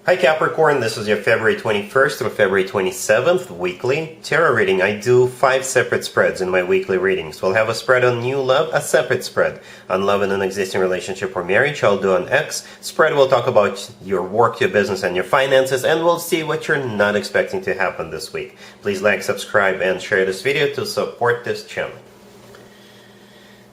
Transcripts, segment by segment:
Hi Capricorn, this is your February 21st through February 27th weekly tarot reading. I do 5 separate spreads in my weekly readings. We'll have a spread on new love, a separate spread on love in an existing relationship or marriage. I'll do an X spread. We'll talk about your work, your business, and your finances, and we'll see what you're not expecting to happen this week. Please like, subscribe, and share this video to support this channel.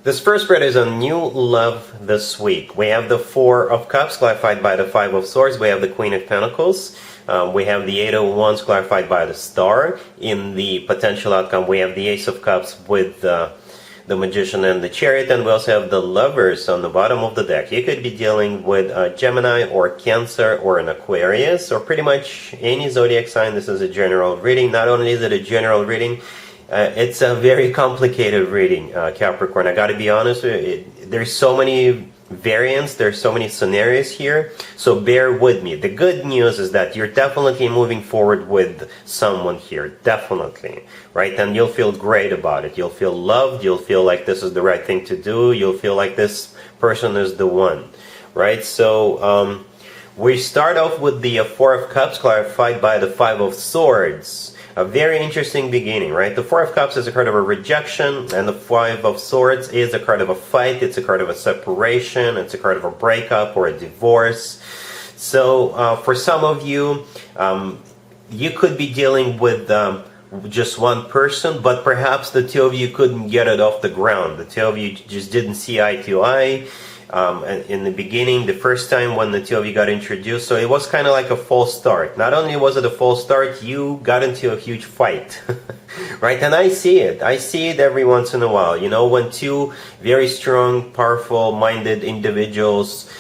This first spread is on new love this week. We have the Four of Cups clarified by the Five of Swords. We have the Queen of Pentacles. We have the Eight of Wands clarified by the Star. In the potential outcome, we have the Ace of Cups with the Magician and the Chariot. And we also have the Lovers on the bottom of the deck. You could be dealing with a Gemini or Cancer or an Aquarius or pretty much any zodiac sign. This is a general reading. Not only is it a general reading, it's a very complicated reading, Capricorn. I gotta be honest with you, there's so many variants, there's so many scenarios here, so bear with me. The good news is that you're definitely moving forward with someone here, definitely, right? And you'll feel great about it. You'll feel loved, you'll feel like this is the right thing to do, you'll feel like this person is the one, right? So, we start off with the Four of Cups clarified by the Five of Swords. A very interesting beginning, right? The Four of Cups is a card of a rejection, and the Five of Swords is a card of a fight. It's a card of a separation. It's a card of a breakup or a divorce. So for some of you, you could be dealing with just one person, but perhaps the two of you couldn't get it off the ground. The two of you just didn't see eye to eye. In the beginning, the first time when the two of you got introduced, so it was kind of like a false start. Not only was it a false start, you got into a huge fight, right? And I see it every once in a while. You know, when two very strong, powerful minded individuals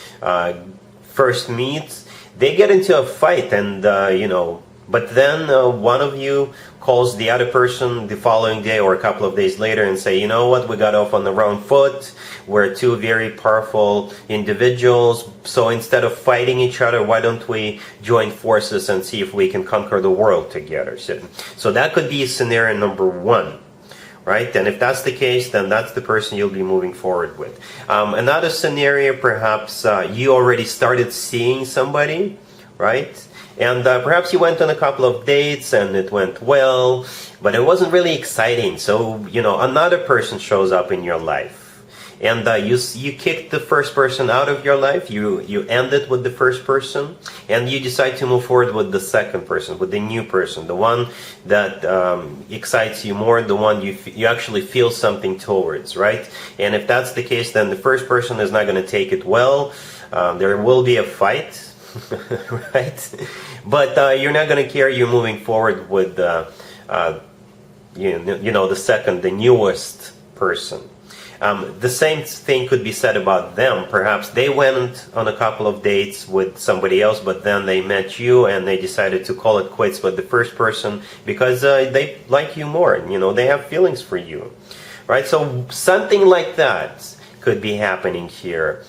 first meet, they get into a fight, and you know, but then one of you calls the other person the following day or a couple of days later and say, you know what, we got off on the wrong foot. We're two very powerful individuals, so instead of fighting each other, why don't we join forces and see if we can conquer the world together? So that could be scenario number one, right? And if that's the case, then that's the person you'll be moving forward with. Another scenario, perhaps you already started seeing somebody, right? And perhaps you went on a couple of dates and it went well, but it wasn't really exciting. So, you know, another person shows up in your life. And you kicked the first person out of your life, you ended with the first person, and you decide to move forward with the second person, with the new person, the one that excites you more, the one you actually feel something towards, right? And if that's the case, then the first person is not going to take it well. There will be a fight, right? But you're not going to care. You're moving forward with you know, the second, the newest person. The same thing could be said about them. Perhaps they went on a couple of dates with somebody else, but then they met you and they decided to call it quits with the first person because they like you more. You know, they have feelings for you, right? So something like that could be happening here,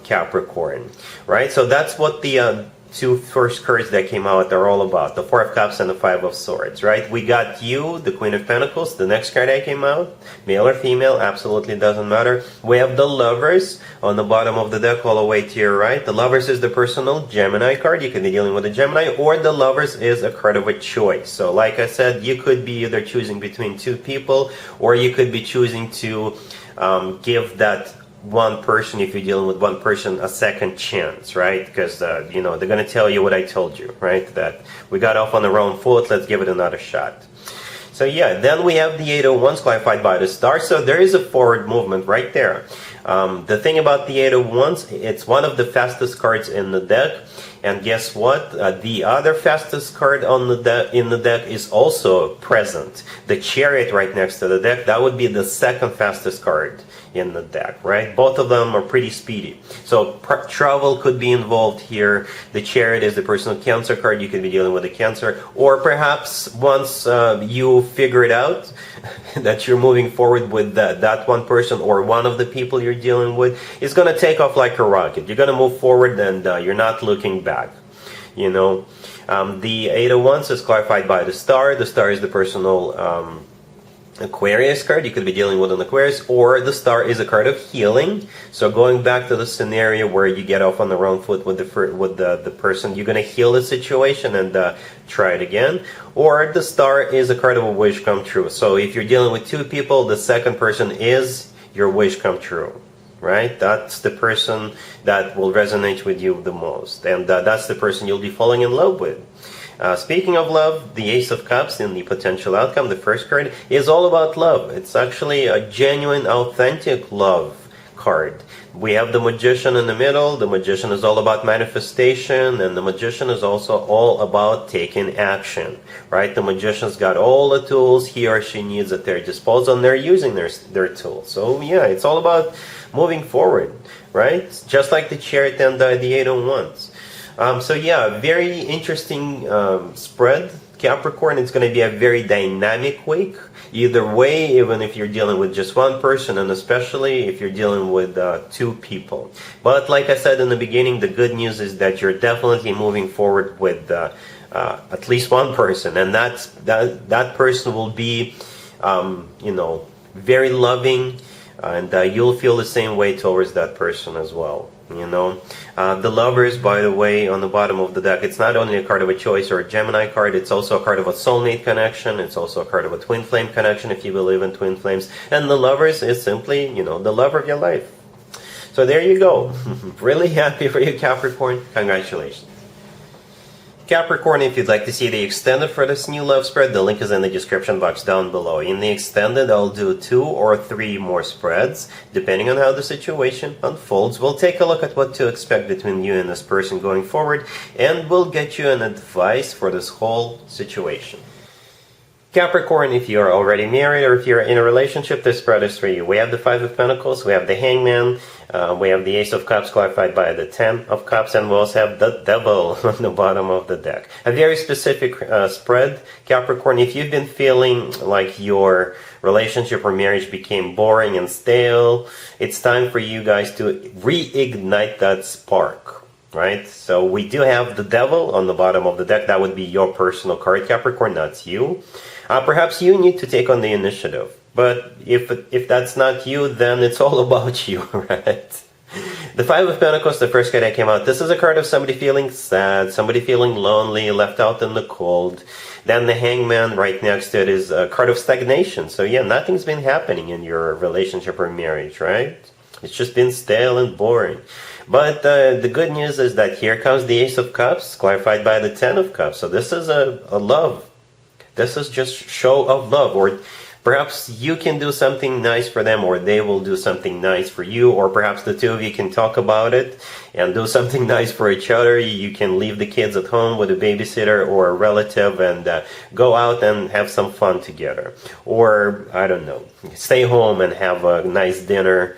Capricorn, right? So that's what the two first cards that came out are all about, the Four of Cups and the Five of Swords, right? We got you, the Queen of Pentacles. The next card that came out, male or female, absolutely doesn't matter. We have the Lovers on the bottom of the deck all the way to your right. The Lovers is the personal Gemini card. You could be dealing with a Gemini, or the Lovers is a card of a choice. So like I said, you could be either choosing between two people, or you could be choosing to give that one person, if you're dealing with one person, a second chance, right? Because you know, they're going to tell you what I told you, right? That we got off on the wrong foot, let's give it another shot. So yeah, then we have the Eight of Wands clarified by the Star. So there is a forward movement right there. The thing about the Eight of Wands, it's one of the fastest cards in the deck. And guess what? The other fastest card on the in the deck is also present. The Chariot right next to the deck, that would be the second fastest card in the deck, right? Both of them are pretty speedy. So travel could be involved here. The Chariot is the personal Cancer card. You could be dealing with a Cancer. Or perhaps once you figure it out that you're moving forward with that one person or one of the people you're dealing with, it's going to take off like a rocket. You're going to move forward and you're not looking back. You know, the Eight of Wands is clarified by the Star. The Star is the personal Aquarius card, you could be dealing with an Aquarius, or the Star is a card of healing. So going back to the scenario where you get off on the wrong foot with the person, you're going to heal the situation and try it again. Or the Star is a card of a wish come true. So if you're dealing with two people, the second person is your wish come true. Right? That's the person that will resonate with you the most. And that's the person you'll be falling in love with. Speaking of love, the Ace of Cups in the potential outcome, the first card, is all about love. It's actually a genuine, authentic love card. We have the Magician in the middle. The Magician is all about manifestation, and the Magician is also all about taking action, right? The Magician's got all the tools he or she needs at their disposal, and they're using their tools. So yeah, it's all about moving forward, right? Just like the Chariot and the Eight of Wands. So yeah, very interesting spread. Capricorn, it's going to be a very dynamic week. Either way, even if you're dealing with just one person, and especially if you're dealing with two people. But like I said in the beginning, the good news is that you're definitely moving forward with at least one person, and that person will be, you know, very loving, and you'll feel the same way towards that person as well. You know, the Lovers, by the way, on the bottom of the deck, it's not only a card of a choice or a Gemini card, it's also a card of a soulmate connection, it's also a card of a twin flame connection if you believe in twin flames, and the Lovers is simply, you know, the love of your life. So there you go. Really happy for you, Capricorn. Congratulations. Capricorn, if you'd like to see the extended for this new love spread, the link is in the description box down below. In the extended, I'll do 2 or 3 more spreads, depending on how the situation unfolds. We'll take a look at what to expect between you and this person going forward, and we'll get you an advice for this whole situation. Capricorn, if you are already married or if you're in a relationship, this spread is for you. We have the Five of Pentacles, we have the Hangman, we have the Ace of Cups clarified by the Ten of Cups, and we also have the Devil on the bottom of the deck. A very specific spread. Capricorn, if you've been feeling like your relationship or marriage became boring and stale, it's time for you guys to reignite that spark. Right? So we do have the Devil on the bottom of the deck. That would be your personal card, Capricorn, that's you. Perhaps you need to take on the initiative. But if that's not you, then it's all about you, right? The Five of Pentacles, the first card that came out, this is a card of somebody feeling sad, somebody feeling lonely, left out in the cold. Then the Hangman right next to it is a card of stagnation. So yeah, nothing's been happening in your relationship or marriage, right? It's just been stale and boring. But the good news is that here comes the Ace of Cups, clarified by the Ten of Cups. So this is a love. This is just show of love. Or perhaps you can do something nice for them, or they will do something nice for you. Or perhaps the two of you can talk about it and do something nice for each other. You can leave the kids at home with a babysitter or a relative and go out and have some fun together. Or, I don't know, stay home and have a nice dinner.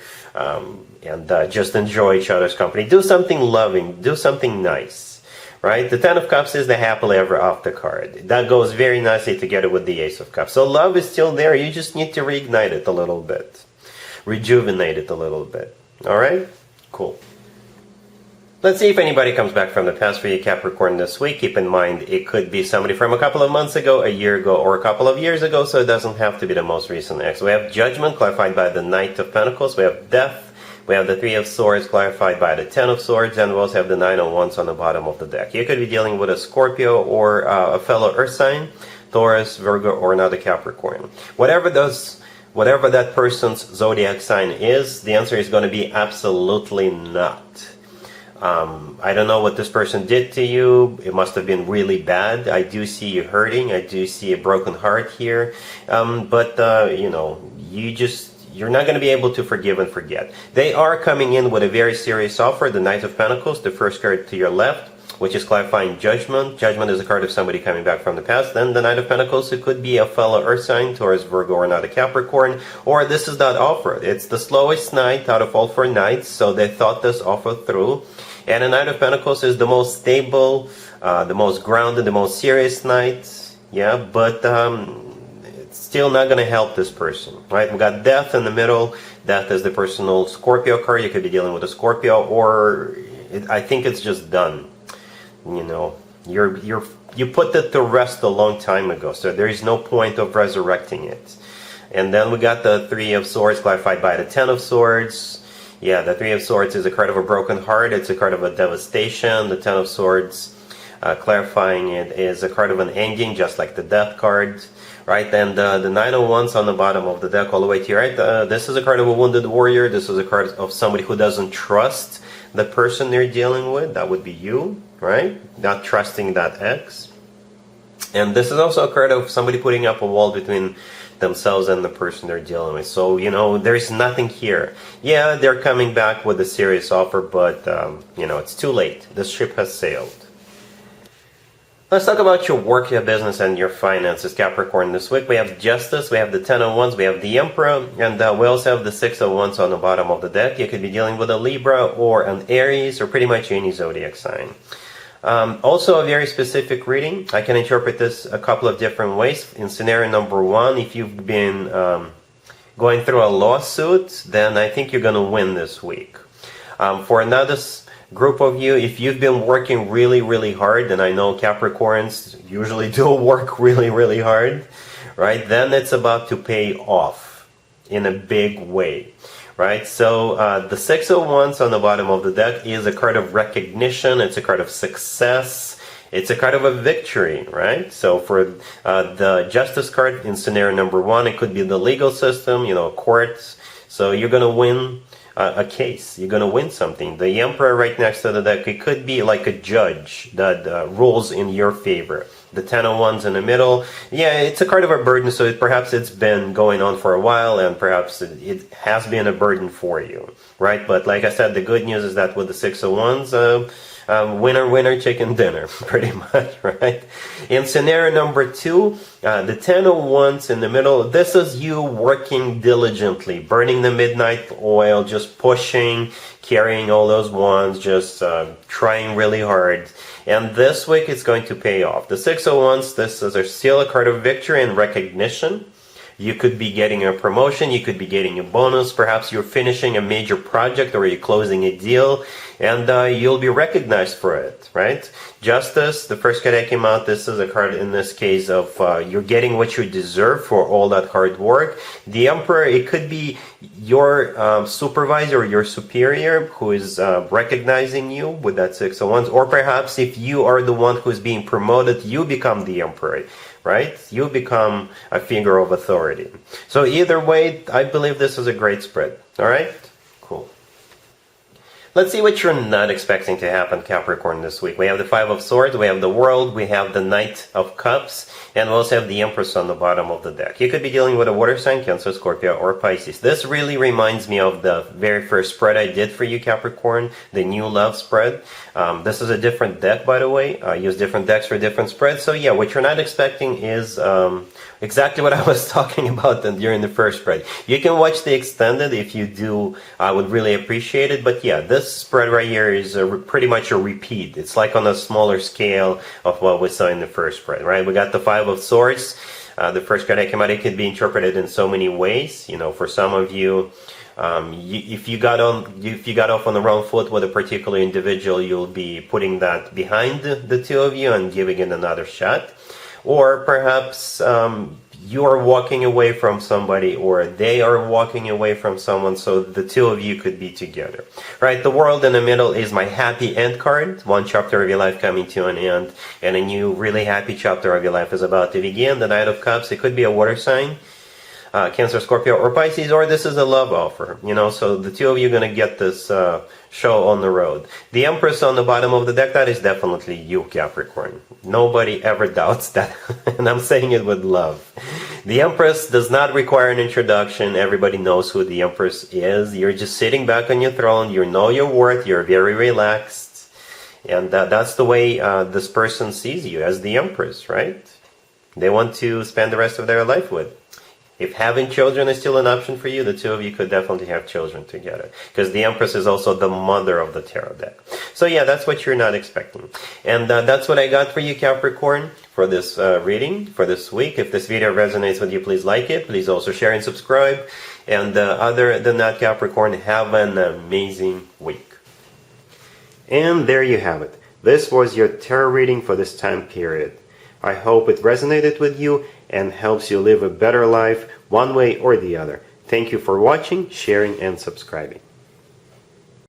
And just enjoy each other's company. Do something loving. Do something nice. Right? The Ten of Cups is the happily ever after card. That goes very nicely together with the Ace of Cups. So love is still there. You just need to reignite it a little bit. Rejuvenate it a little bit. Alright? Cool. Let's see if anybody comes back from the past for you, Capricorn, this week. Keep in mind, it could be somebody from a couple of months ago, a year ago, or a couple of years ago, so it doesn't have to be the most recent ex. We have Judgment, clarified by the Knight of Pentacles. We have Death. We have the Three of Swords, clarified by the Ten of Swords, and we also have the Nine of Wands on the bottom of the deck. You could be dealing with a Scorpio or a fellow Earth sign, Taurus, Virgo, or another Capricorn. Whatever that person's zodiac sign is, the answer is going to be absolutely not. I don't know what this person did to you. It must have been really bad. I do see you hurting. I do see a broken heart here. But you know, you're not going to be able to forgive and forget. They are coming in with a very serious offer. The Knight of Pentacles, the first card to your left, which is clarifying Judgment. Judgment is a card of somebody coming back from the past. Then the Knight of Pentacles, it could be a fellow Earth sign, Taurus, Virgo, or not a Capricorn. Or this is that offer. It's the slowest night out of all 4 nights, so they thought this offer through. And the Knight of Pentacles is the most stable, the most grounded, the most serious knight. Yeah, but it's still not going to help this person, right? We got Death in the middle. Death is the personal Scorpio card. You could be dealing with a Scorpio, or I think it's just done. You know, you put it to rest a long time ago, so there is no point of resurrecting it. And then we got the Three of Swords clarified by the Ten of Swords. Yeah, the Three of Swords is a card of a broken heart. It's a card of a devastation. The Ten of Swords, clarifying it, is a card of an ending, just like the Death card. Right, and the Nine of Wands on the bottom of the deck all the way to your right. This is a card of a wounded warrior. This is a card of somebody who doesn't trust the person they're dealing with. That would be you, right? Not trusting that ex. And this is also a card of somebody putting up a wall between themselves and the person they're dealing with. So, you know, there's nothing here. Yeah, they're coming back with a serious offer, but, you know, it's too late. The ship has sailed. Let's talk about your work, your business, and your finances, Capricorn. This week we have Justice, we have the Ten of Wands, we have the Emperor, and we also have the Six of Wands on the bottom of the deck. You could be dealing with a Libra or an Aries or pretty much any zodiac sign. Also a very specific reading. I can interpret this a couple of different ways. In scenario number one, if you've been going through a lawsuit, then I think you're going to win this week. For another group of you, if you've been working really, really hard, and I know Capricorns usually do work really, really hard, right? Then it's about to pay off in a big way, right? So the Six of Wands on the bottom of the deck is a card of recognition. It's a card of success. It's a card of a victory, right? So for the Justice card in scenario number one, it could be the legal system, you know, courts. So you're going to win a case. You're going to win something. The Emperor right next to the deck, it could be like a judge that rules in your favor. The Ten of Wands in the middle, yeah, it's a card of a burden, so perhaps it's been going on for a while, and perhaps it has been a burden for you, right? But like I said, the good news is that with the Six of Wands, winner, winner, chicken dinner, pretty much, right? In scenario number two, the Ten of Wands in the middle, this is you working diligently, burning the midnight oil, just pushing, carrying all those wands, just trying really hard. And this week it's going to pay off. The Six of Wands, this is still a card of victory and recognition. You could be getting a promotion, you could be getting a bonus, perhaps you're finishing a major project or you're closing a deal, and you'll be recognized for it, right? Justice, the first card that came out, this is a card in this case of you're getting what you deserve for all that hard work. The Emperor, it could be your supervisor or your superior who is recognizing you with that Six of Wands, or perhaps if you are the one who's being promoted, you become the Emperor. Right? You become a figure of authority. So either way, I believe this is a great spread. All right? Cool. Let's see what you're not expecting to happen, Capricorn, this week. We have the Five of Swords, we have the World, we have the Knight of Cups, and we also have the Empress on the bottom of the deck. You could be dealing with a water sign, Cancer, Scorpio, or Pisces. This really reminds me of the very first spread I did for you, Capricorn, the New Love spread. This is a different deck, by the way. I use different decks for different spreads. So yeah, what you're not expecting is exactly what I was talking about during the first spread. You can watch the extended if you do. I would really appreciate it. But yeah, this spread right here is pretty much a repeat. It's like on a smaller scale of what we saw in the first spread, right? We got the Five of Swords. The first card that came out, it could be interpreted in so many ways. You know, for some of you, if you got off on the wrong foot with a particular individual, you'll be putting that behind the two of you and giving it another shot. Or perhaps you are walking away from somebody, or they are walking away from someone, so the two of you could be together. Right? The World in the middle is my happy end card. One chapter of your life coming to an end, and a new really happy chapter of your life is about to begin. The Knight of Cups, it could be a water sign. Cancer, Scorpio, or Pisces, or this is a love offer, you know, so the two of you are going to get this show on the road. The Empress on the bottom of the deck, that is definitely you, Capricorn. Nobody ever doubts that, and I'm saying it with love. The Empress does not require an introduction. Everybody knows who the Empress is. You're just sitting back on your throne. You know your worth. You're very relaxed. And that's the way this person sees you, as the Empress, right? They want to spend the rest of their life with. If having children is still an option for you, the two of you could definitely have children together. Because the Empress is also the mother of the tarot deck. So yeah, that's what you're not expecting. And that's what I got for you, Capricorn, for this reading, for this week. If this video resonates with you, please like it. Please also share and subscribe. And other than that, Capricorn, have an amazing week. And there you have it. This was your tarot reading for this time period. I hope it resonated with you and helps you live a better life one way or the other. Thank you for watching, sharing, and subscribing.